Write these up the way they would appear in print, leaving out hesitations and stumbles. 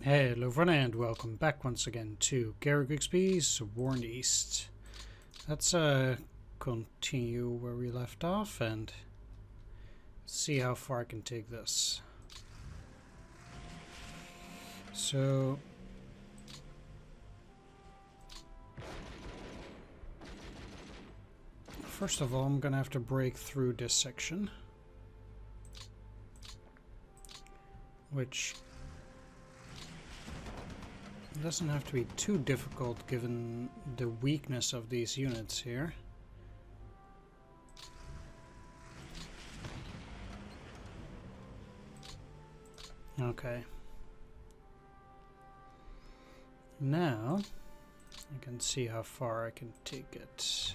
Hello everyone and welcome back once again to Gary Grigsby's War in the East. Let's continue where we left off and see how far I can take this. So first of all, I'm gonna have to break through this section, which doesn't have to be too difficult given the weakness of these units here. Okay. Now I can see how far I can take it.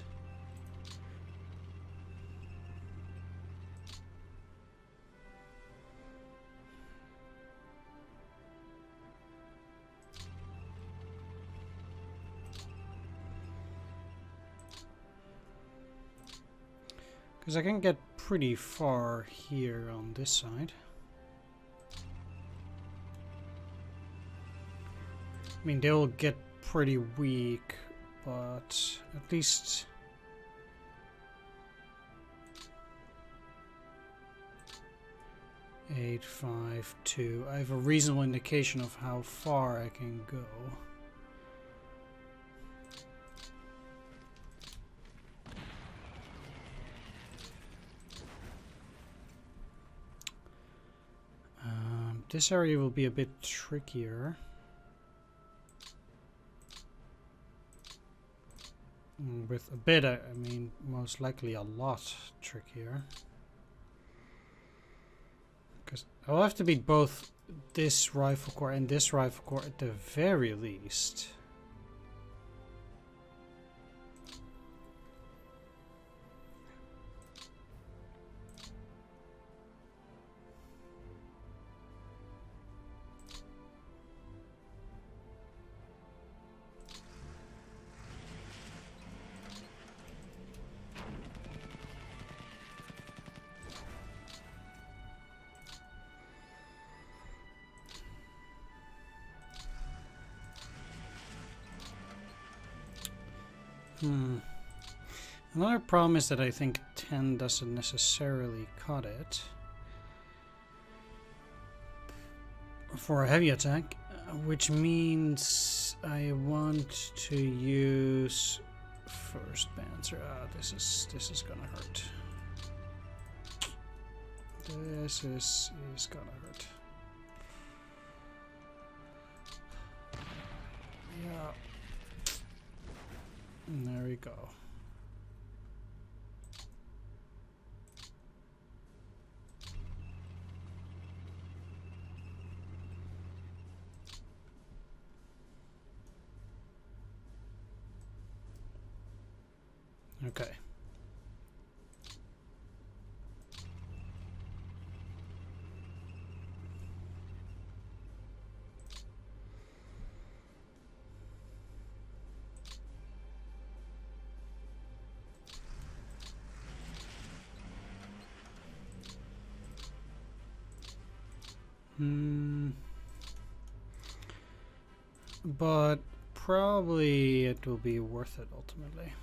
Because I can get pretty far here on this side. I mean, they'll get pretty weak, but at least... Eight, 5, 2. I have a reasonable indication of how far I can go. This area will be a bit trickier. With a bit, I mean, most likely a lot trickier. Because I'll have to beat both this rifle corps and this rifle corps at the very least. Another problem is that I think 10 doesn't necessarily cut it for a heavy attack, which means I want to use first Panzer. This is gonna hurt. This is gonna hurt. Yeah. There we go. Okay. But probably it will be worth it ultimately.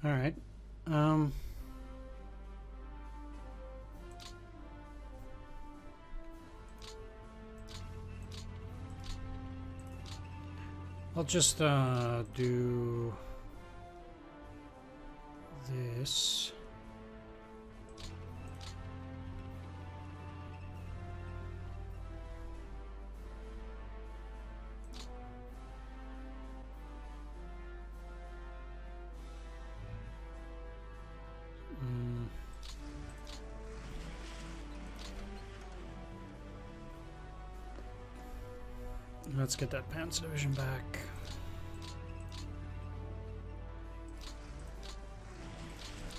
All right. I'll just do this. Let's get that Panzer Division back.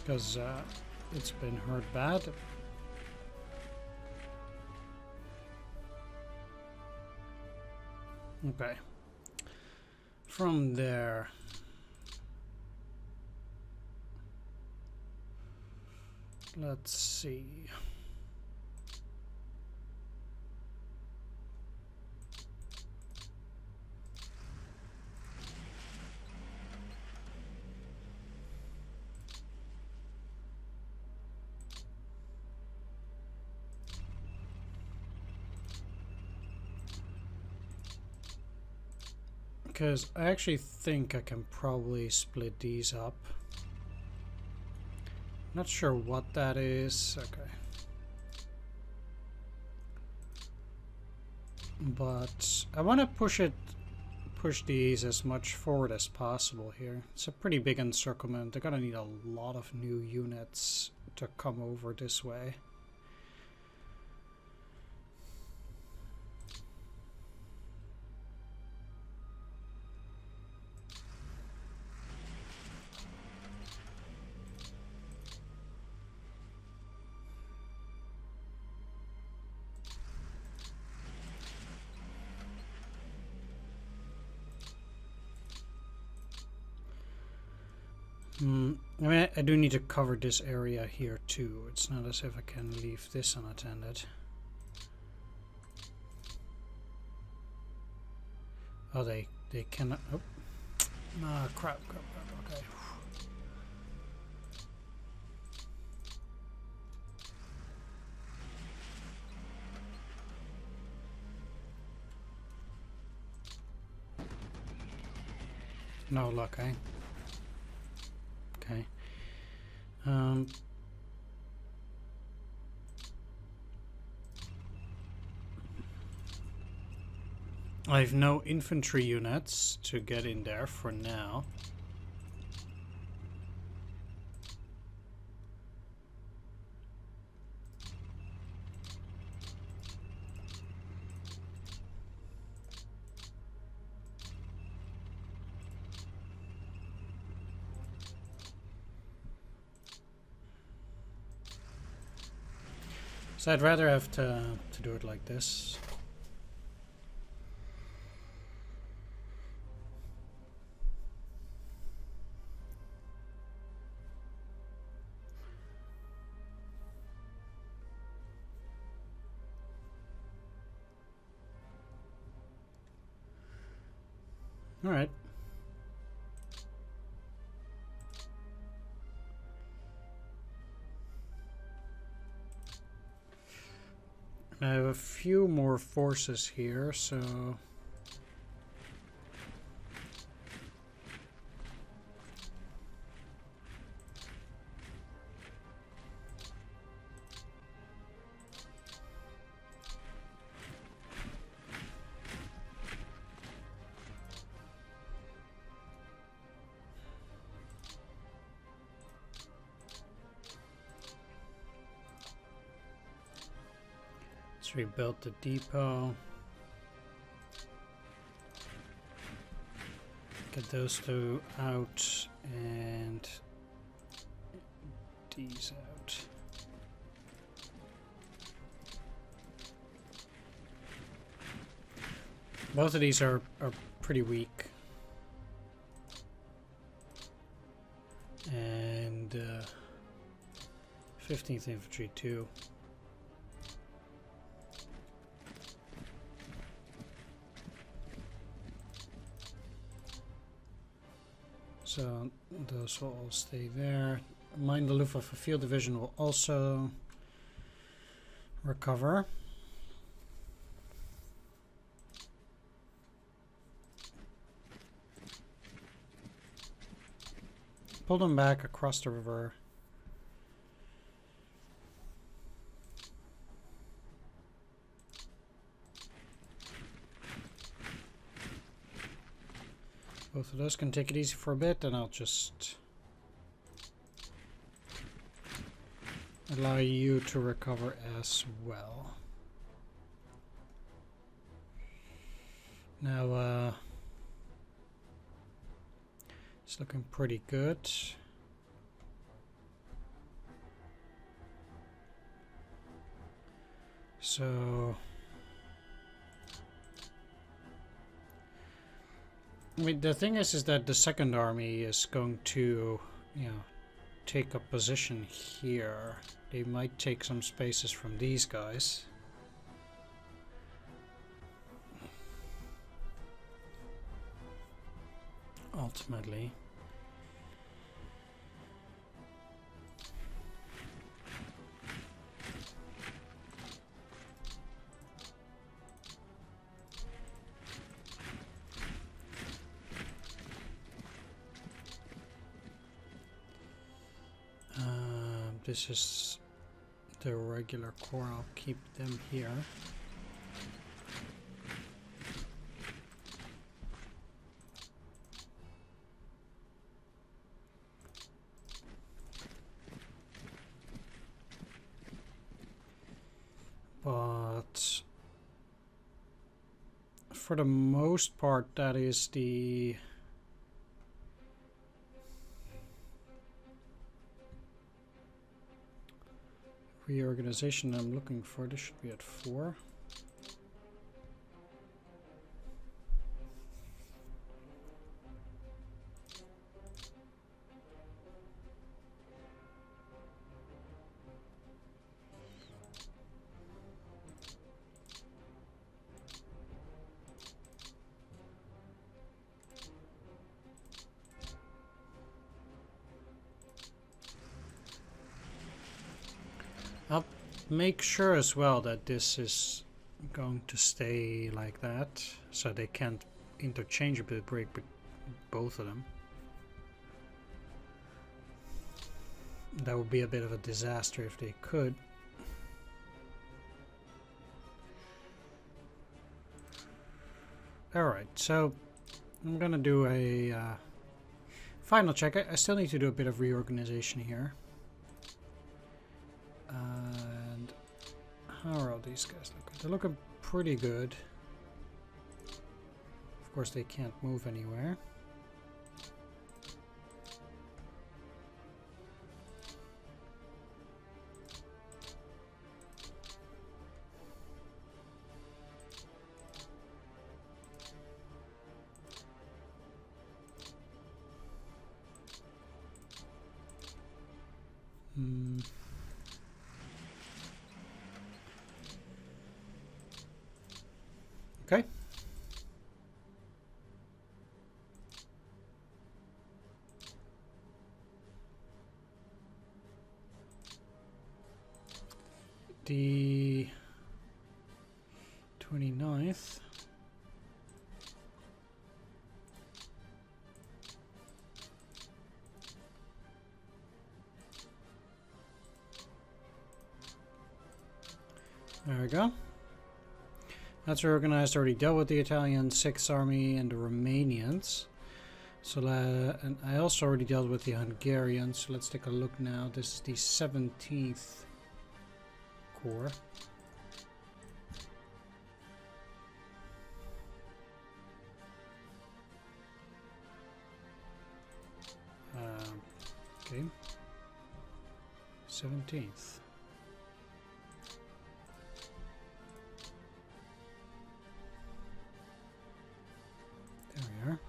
Because it's been hurt bad. Okay. From there, let's see. Because I actually think I can probably split these up. Not sure what that is. Okay. But I want to push these as much forward as possible here. It's a pretty big encirclement. They're gonna need a lot of new units to come over this way. I mean, I do need to cover this area here too. It's not as if I can leave this unattended. Oh, they cannot. Oh, ah, crap. Okay. No luck, eh? Okay. I have no infantry units to get in there for now. So I'd rather have to do it like this. All right. I have a few more forces here, so let's rebuild the depot. Get those two out and these out. Both of these are pretty weak. And 15th Infantry too. So those will all stay there. Mine the Luftwaffe Field Division will also recover. Pull them back across the river. Both of those can take it easy for a bit, and I'll just allow you to recover as well. Now, it's looking pretty good. So, I mean, the thing is that the second army is going to, you know, take a position here. They might take some spaces from these guys. Ultimately. This is the regular core. I'll keep them here. But for the most part, that is the reorganization I'm looking for. This should be at 4. I'll make sure as well that this is going to stay like that, so they can't interchangeably break both of them. That would be a bit of a disaster if they could. Alright, so I'm gonna do a final check. I still need to do a bit of reorganization here. And how are all these guys looking? They're looking pretty good. Of course, they can't move anywhere. Okay. The 29th. There we go. That's reorganized. Already dealt with the Italian 6th Army and the Romanians. So, and I also already dealt with the Hungarians. So let's take a look now. This is the 17th Corps. Okay. 17th. There we are.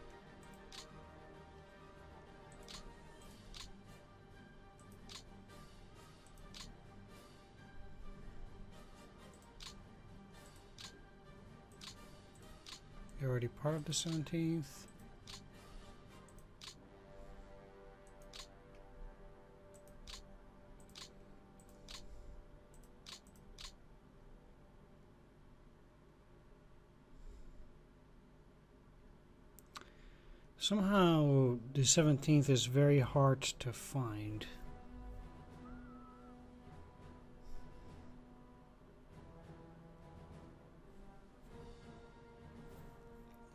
You're already part of the 17th. Somehow the 17th is very hard to find.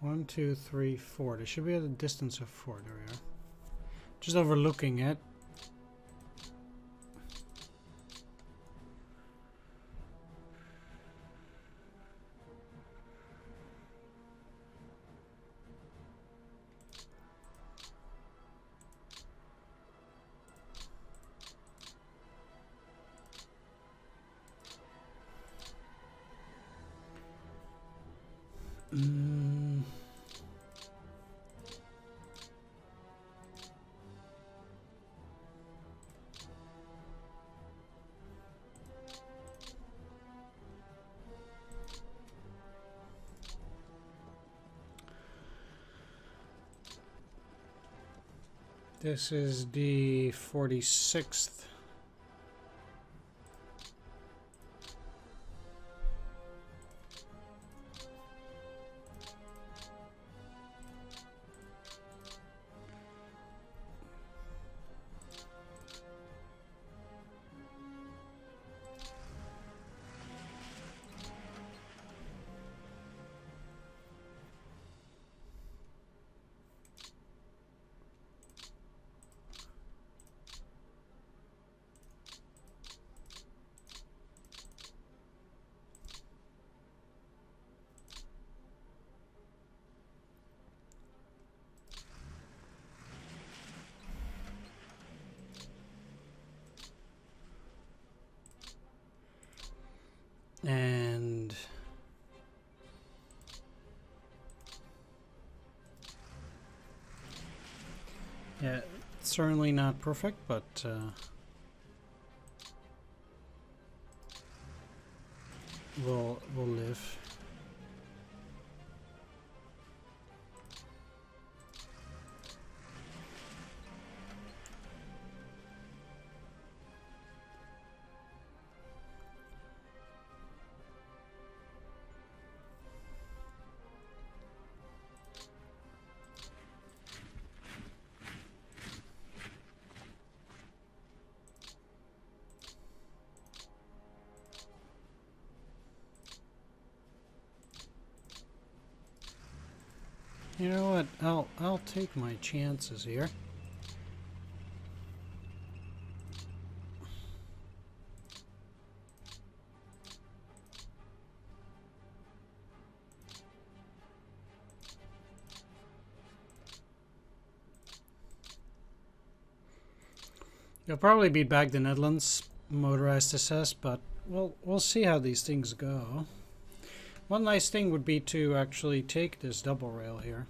One, two, three, 4. They should be at a distance of 4. There we are. Just overlooking it. Mm. This is the 46th. And yeah, certainly not perfect, but we'll live. You know what? I'll take my chances here. You'll probably beat back the Netherlands motorized SS, but we'll see how these things go. One nice thing would be to actually take this double rail here.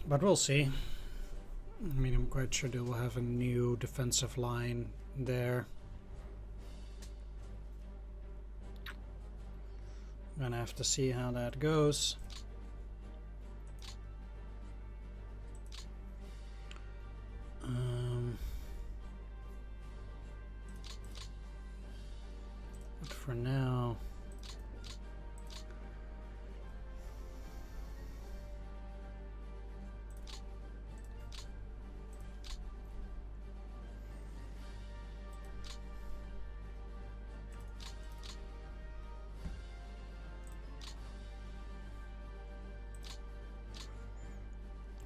But we'll see. I mean, I'm quite sure they will have a new defensive line there. I'm gonna have to see how that goes. But for now,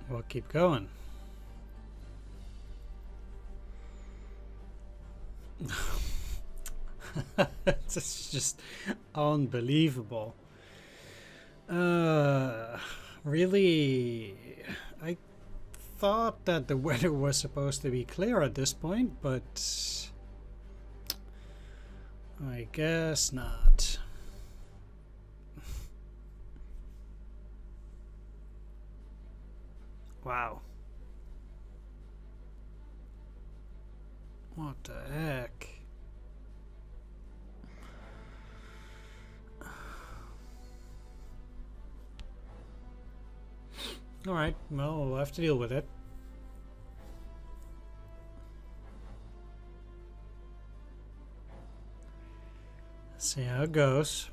we'll keep going. It's just unbelievable. Really, I thought that the weather was supposed to be clear at this point, but I guess not. Wow. What the heck? Alright, well, we'll have to deal with it. See how it goes.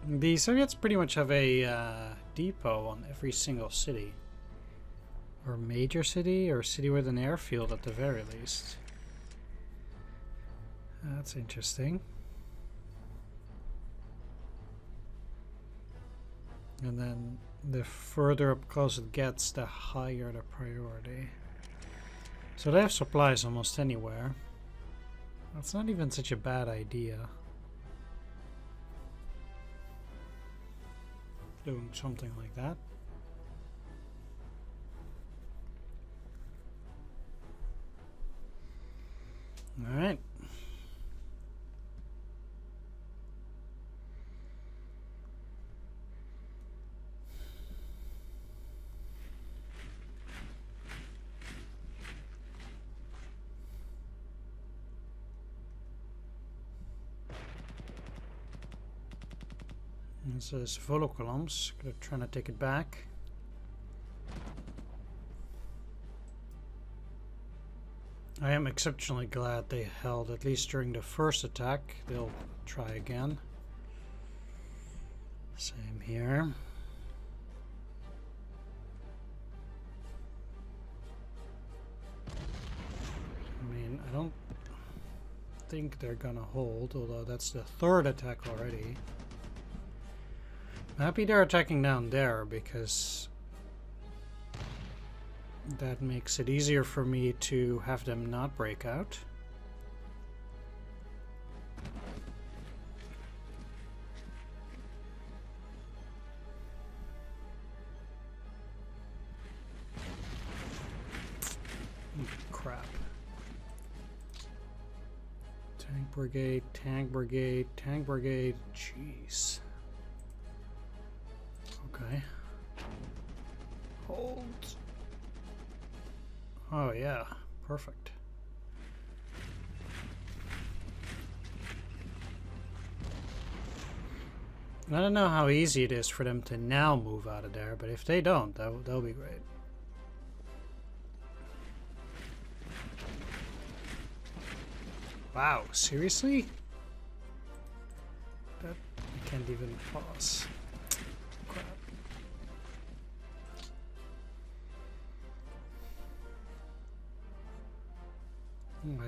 The Soviets pretty much have a depot on every single city. Or major city, or city with an airfield at the very least. That's interesting. And then the further up close it gets, the higher the priority. So they have supplies almost anywhere. That's not even such a bad idea. doing something like that. All right. This is Volo columns. Trying to take it back. I am exceptionally glad they held, at least during the first attack. They'll try again. Same here. I mean, I don't think they're gonna hold, although that's the third attack already. I'm happy they're attacking down there because that makes it easier for me to have them not break out. Crap. Tank brigade, tank brigade, tank brigade. Jeez. Okay. Hold. Oh yeah, perfect. I don't know how easy it is for them to now move out of there, but if they don't, that'll be great. Wow, seriously? That I can't even pause. Crap.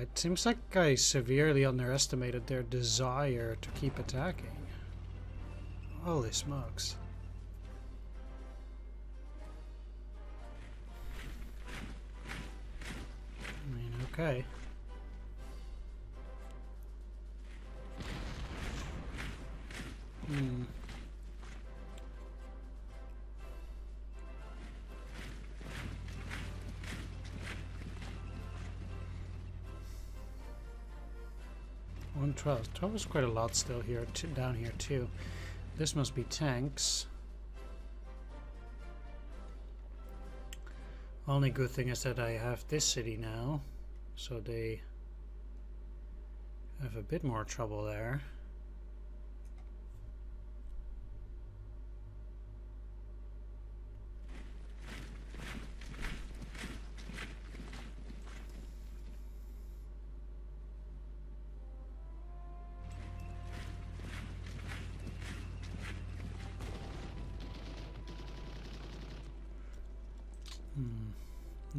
It seems like I severely underestimated their desire to keep attacking. Holy smokes. I mean, okay. Hmm. One 12. 12 is quite a lot still here, down here too. This must be tanks. Only good thing is that I have this city now, so they have a bit more trouble there.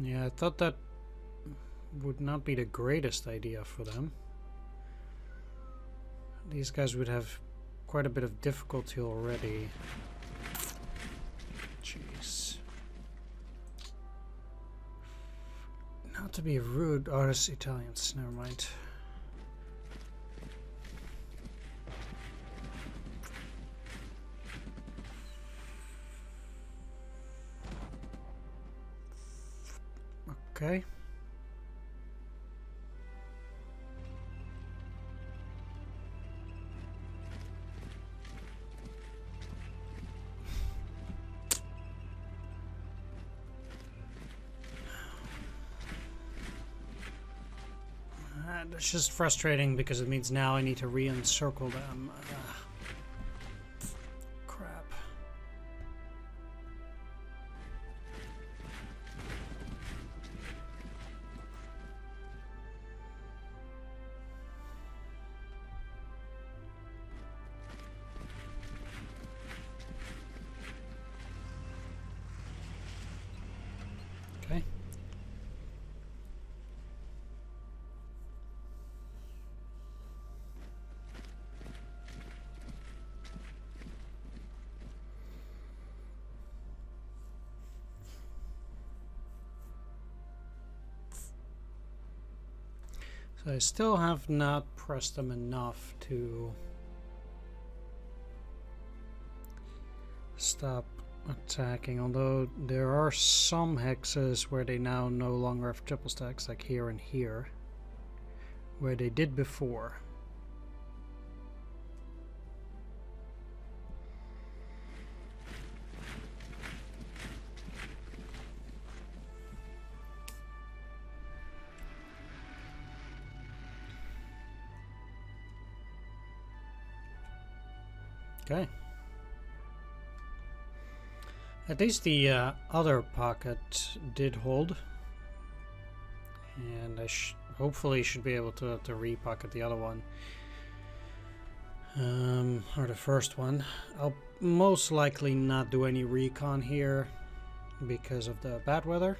Yeah, I thought that would not be the greatest idea for them. These guys would have quite a bit of difficulty already. Jeez. Not to be rude. Oh, it's Italians. Never mind. Okay. It's just frustrating because it means now I need to re-encircle them. Crap. Okay. So I still have not pressed them enough to stop attacking, although there are some hexes where they now no longer have triple stacks, like here and here, where they did before. Okay. At least the other pocket did hold, and I hopefully should be able to re-pocket the other one, or the first one. I'll most likely not do any recon here because of the bad weather,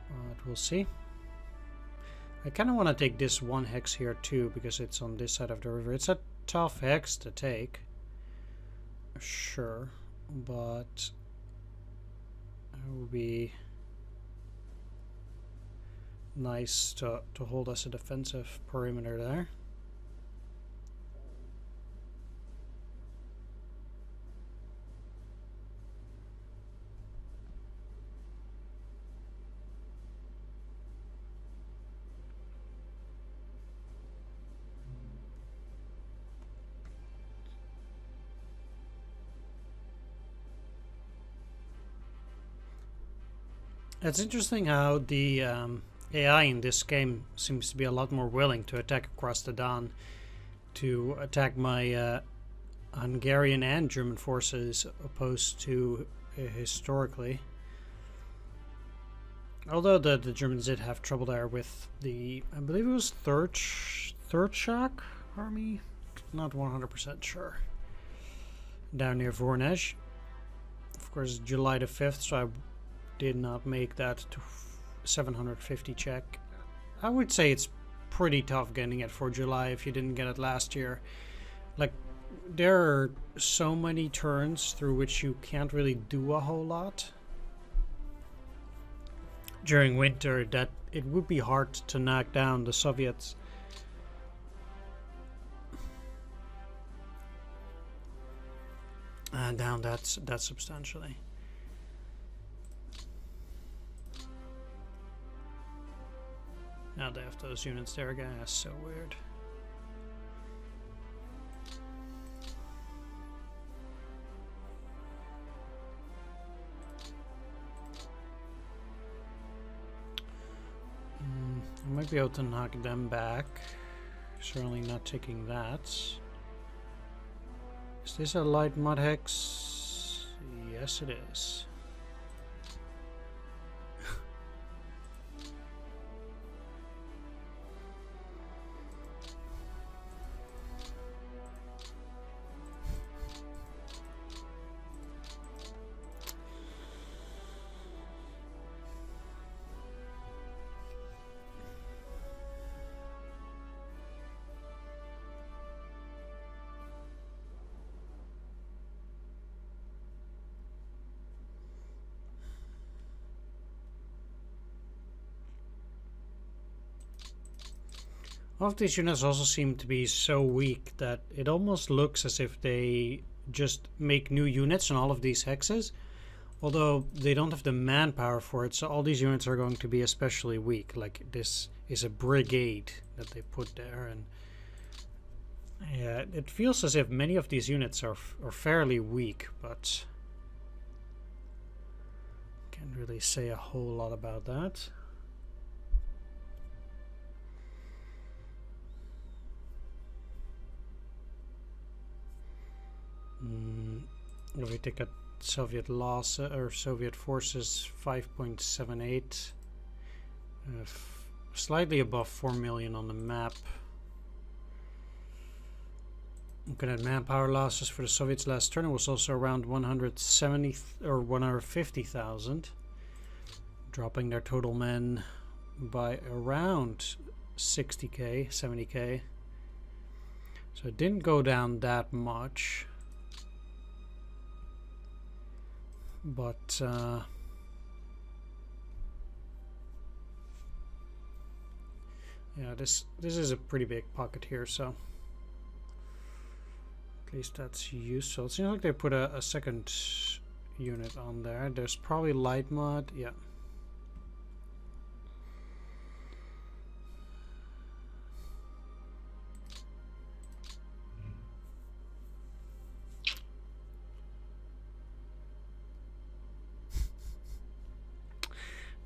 but we'll see. I kind of want to take this one hex here too because it's on this side of the river. It's a tough hex to take, sure, but it would be nice to hold us a defensive perimeter there. It's interesting how the AI in this game seems to be a lot more willing to attack across the Don, to attack my Hungarian and German forces, opposed to historically. Although the Germans did have trouble there with the, I believe it was third shock army, not 100% sure, down near Voronezh. Of course, July the 5th, so I did not make that to 750 check. I would say it's pretty tough getting it for July if you didn't get it last year. Like, there are so many turns through which you can't really do a whole lot during winter that it would be hard to knock down the Soviets. And down that substantially. Now they have those units there again. That's so weird. I might be able to knock them back. Certainly not taking that. Is this a light mud hex? Yes, it is. All of these units also seem to be so weak that it almost looks as if they just make new units on all of these hexes, although they don't have the manpower for it, so all these units are going to be especially weak. Like, this is a brigade that they put there, and yeah, it feels as if many of these units are fairly weak, but can't really say a whole lot about that. If we take a Soviet loss or Soviet forces, 5.78, slightly above 4 million on the map. Looking at manpower losses for the Soviets last turn, it was also around 170 or 150,000, dropping their total men by around 60k, 70k. So it didn't go down that much. But yeah, this is a pretty big pocket here, so At least that's useful. It seems like they put a second unit on there. There's probably light mod. Yeah.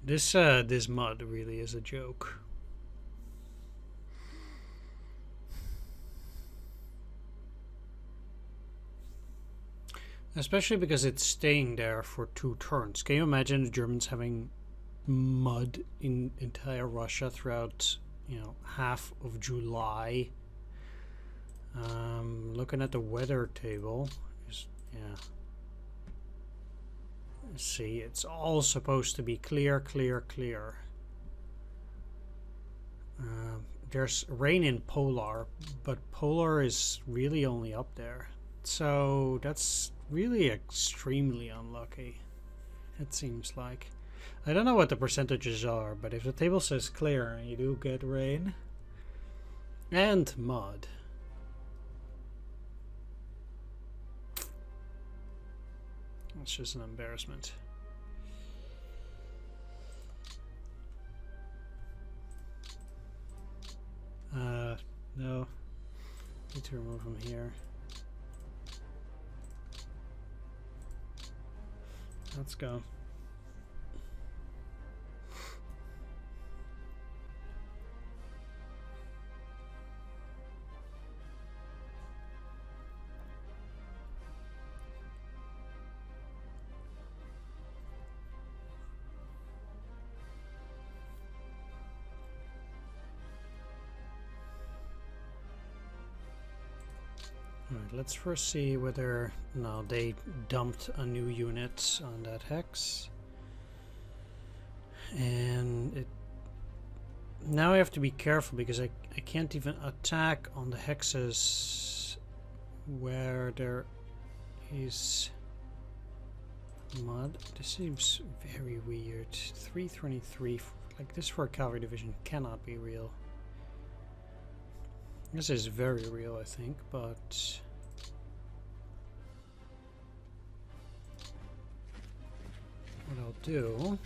This mod really is a joke. Especially because it's staying there for 2 turns. Can you imagine the Germans having mud in entire Russia throughout, you know, half of July? Looking at the weather table, yeah. See, it's all supposed to be clear, clear, clear. There's rain in Polar, but Polar is really only up there. So that's really extremely unlucky, it seems like. I don't know what the percentages are, but if the table says clear, you do get rain. And mud. It's just an embarrassment. No. Need to remove him here. Let's go. Alright, let's first see whether... No, they dumped a new unit on that hex. And it... Now I have to be careful because I can't even attack on the hexes where there is mud. This seems very weird. 323, like this for a cavalry division cannot be real. This is very real, I think, but... What I'll do...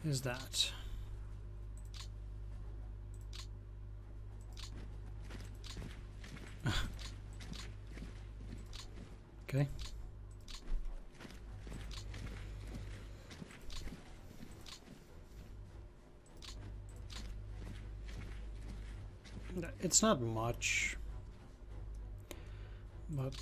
is that. Okay. It's not much, but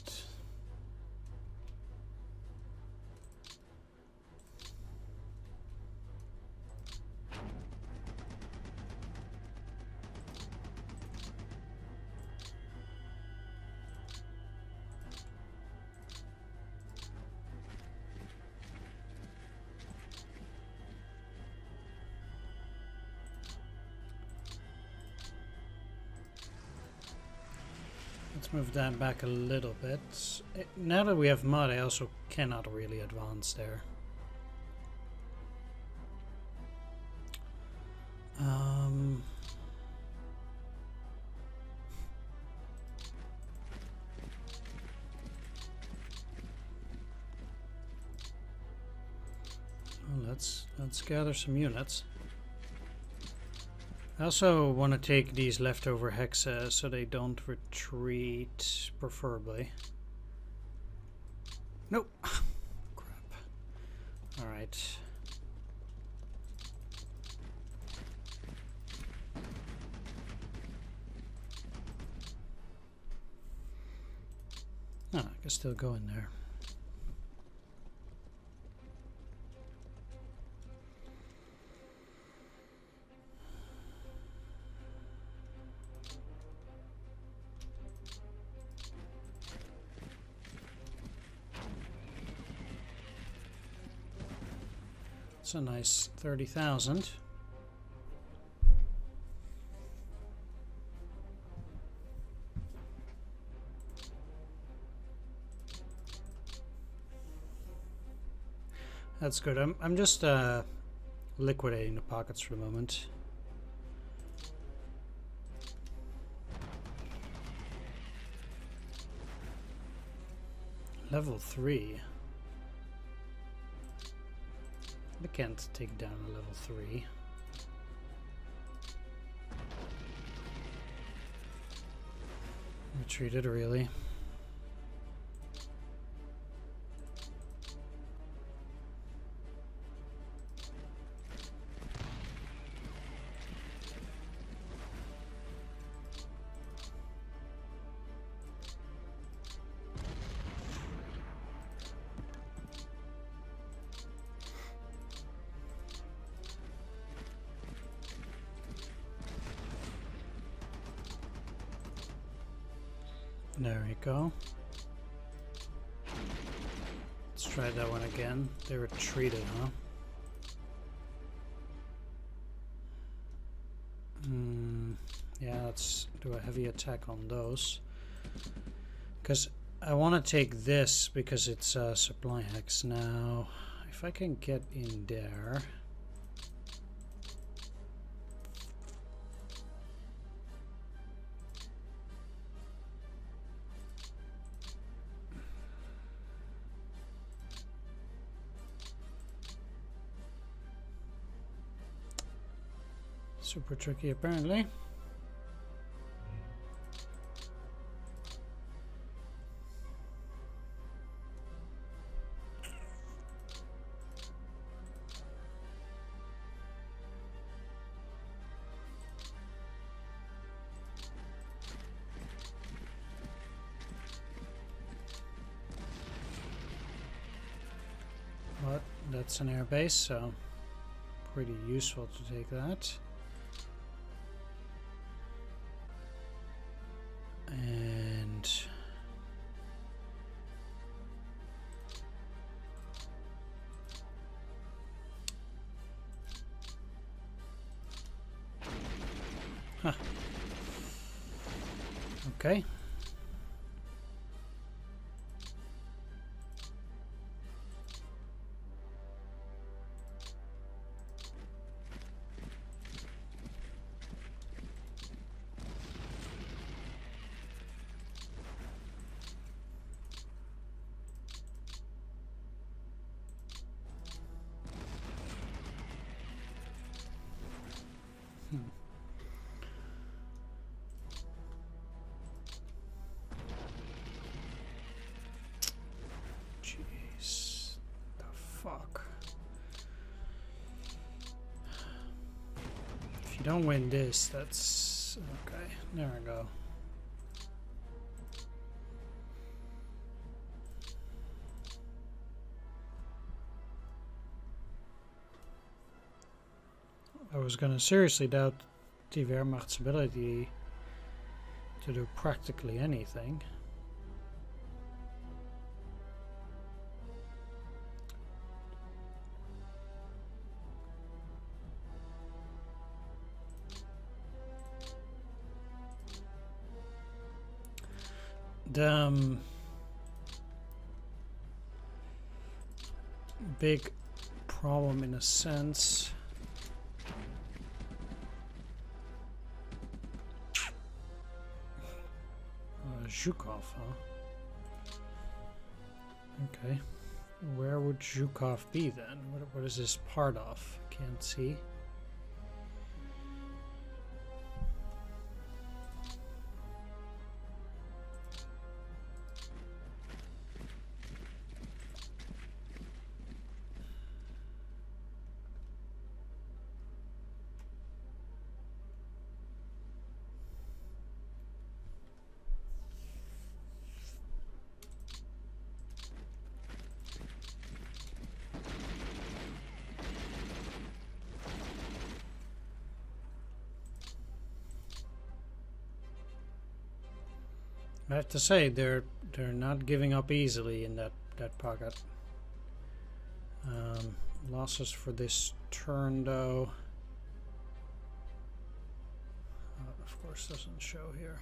let's move that back a little bit. Now that we have mud, I also cannot really advance there. Well, let's gather some units. I also want to take these leftover hexes so they don't retreat, preferably. Nope. Crap. Alright. Oh, I can still go in there. It's a nice 30,000. That's good. I'm just liquidating the pockets for the moment. Level 3. I can't take down a level 3. Retreated, really. There we go. Let's try that one again. They retreated, huh? Yeah, let's do a heavy attack on those. Because I want to take this because it's supply hex. Now, if I can get in there... Super tricky, apparently. But that's an airbase, so pretty useful to take that. And huh. Okay. Jeez, the fuck. If you don't win this, that's okay. There we go. I was gonna seriously doubt the Wehrmacht's ability to do practically anything. The big problem in a sense Zhukov, huh? Okay. Where would Zhukov be then? What is this part of? Can't see. I have to say they're not giving up easily in that pocket. Losses for this turn though, of course doesn't show here.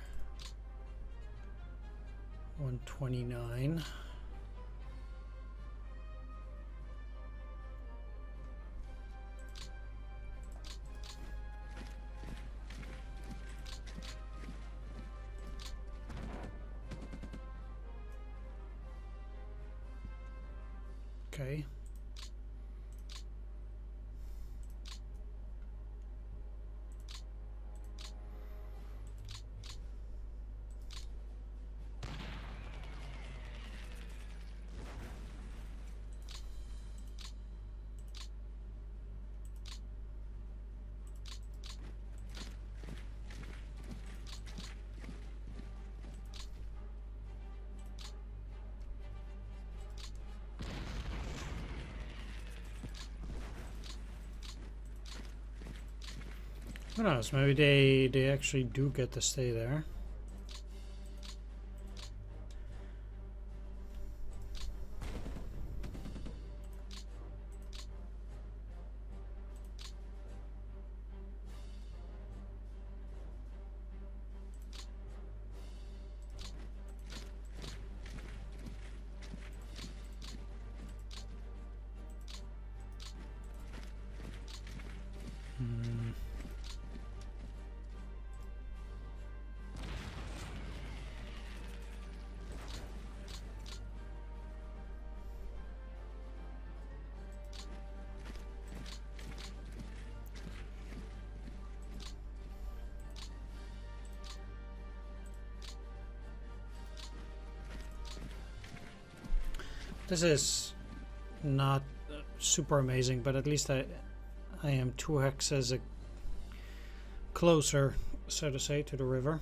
129. Okay. Who knows? Maybe they actually do get to stay there. This is not super amazing, but at least I am 2 hexes closer, so to say, to the river.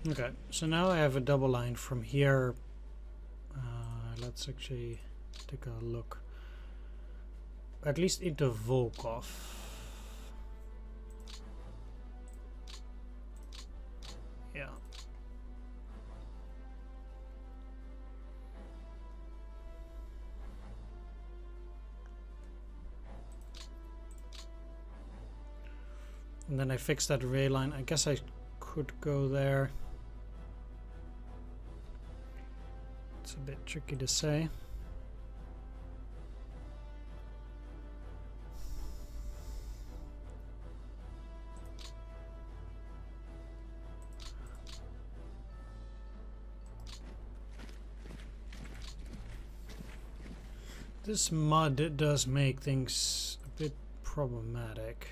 Okay, so now I have a double line from here. Let's actually take a look. At least into Volkov. Yeah. And then I fixed that rail line. I guess I could go there. It's a bit tricky to say. This mud does make things a bit problematic.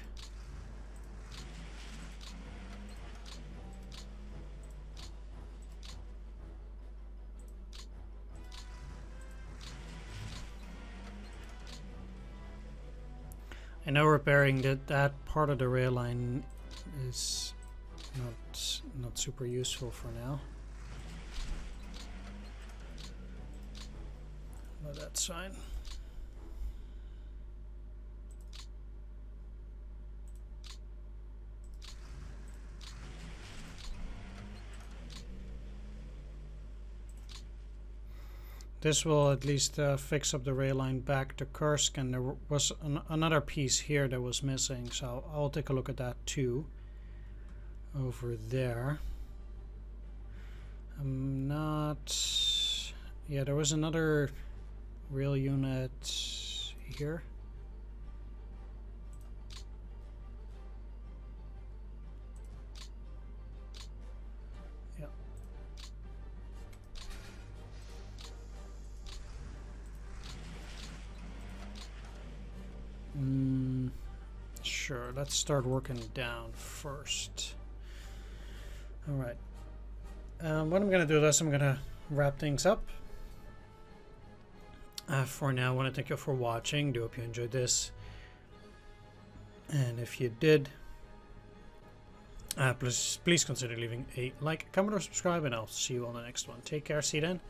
I know repairing that part of the rail line is not super useful for now. But that's fine. This will at least fix up the rail line back to Kursk, and there was another piece here that was missing, so I'll take a look at that too. Over there. I'm not... Yeah, there was another rail unit here. Sure, let's start working down first. Alright. What I'm going to do is I'm going to wrap things up. For now, I want to thank you for watching. Do hope you enjoyed this. And if you did, please consider leaving a like, comment, or subscribe, and I'll see you on the next one. Take care, see you then.